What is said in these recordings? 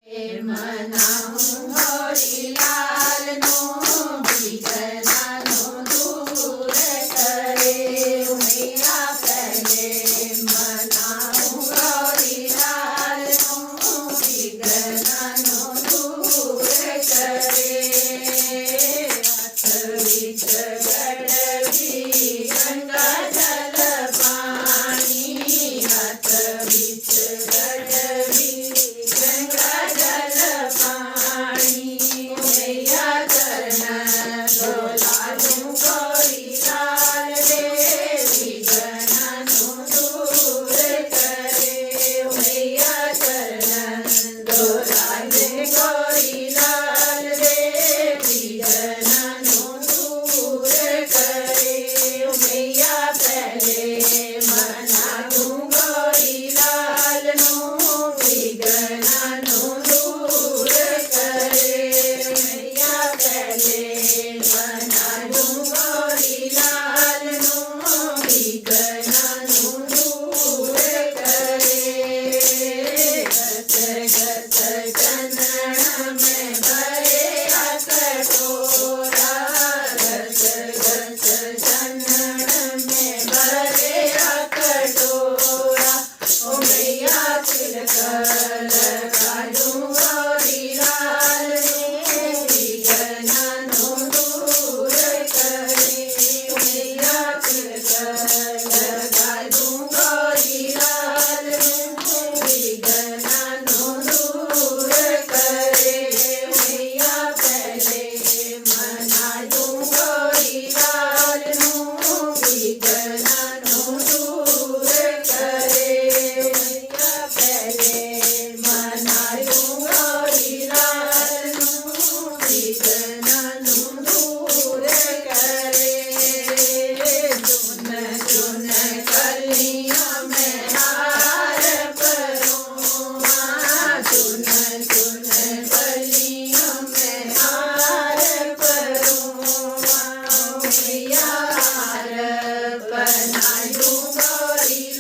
મનાવું હરિલાલનું વિઘ્નનું દૂર કરે ઉમૈયા પહેલે મનાવું હરિલાલનું વિઘ્નનું દૂર કરે વિચ ગઢવી ગંગા જલ પાણી હાથ વિચ ગઢવી ગંગા જલ પાણી ઉમૈયા ચરણ ડોલાનું ગોરીલાલ દેવી ગણાનું દૂર કરે ઉમૈયા ચરણ ડોલાને ગોરીલાલ દેવી ગણાનું દૂર કરે ઉમૈયા પહેલે મનાવું ગોરીલાલનું વિઘ્નનું દૂર કરે ઉમૈયા પહેલે મનાવું ગોરીલાલનું વિઘ્નનું દૂર કરે ગત ચંદન મેં ભરે કટોરા ગત ચંદન મેં ભરે કટોરા ઉમૈયા તિલક લગાડું ગોરીલાલનું વિઘ્નનું દૂર કરે ઉમૈયા તિલક લગાડું ગોરીલાલનું વિઘ્નનું દૂર કરે ઉમૈયા પહેલે મનાવું ગોરીલાલનું વિઘ્નનું દૂર કરે ઉમૈયા પહેલે મનાવું ગોરીલાલનું વિઘ્નનું દૂર કરે ચૂન કલિયા મેં હાર પરોમાં ચૂન કલિયા મેં હાર પરોમાં ઉમૈયા હાર બનાયું ગોરીલાલનું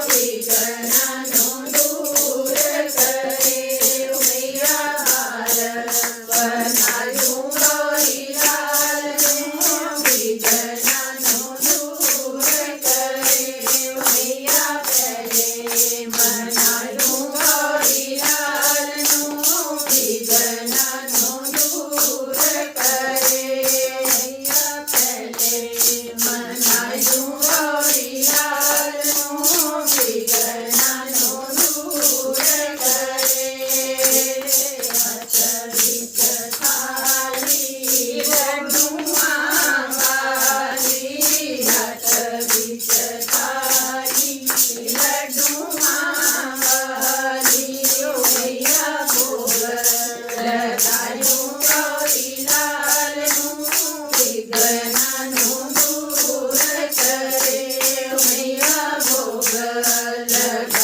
વિઘ્નનું દૂર કરે ઉમૈયા હાર બનાયું ગોરીલાલનું વિઘ્નનું દૂર કરે ઉમૈયા પહેલે મનાવું ગોરીલાલનું વિઘ્નનું દૂર કરે ઉમૈયા પહેલે મનાવું ગોરીલાલનું વિઘ્નનું દૂર કરે હાથ વિચ થાળી લડ્ડું માંગવાલી હાથ વિચ થાળી લડ્ડું માંગવાલી ઉમૈયા ભોગ લગાડ્યું ગોરીલાલનું વિઘ્નનું દૂર કરે ઉમૈયા ભોગ લગાડ્યું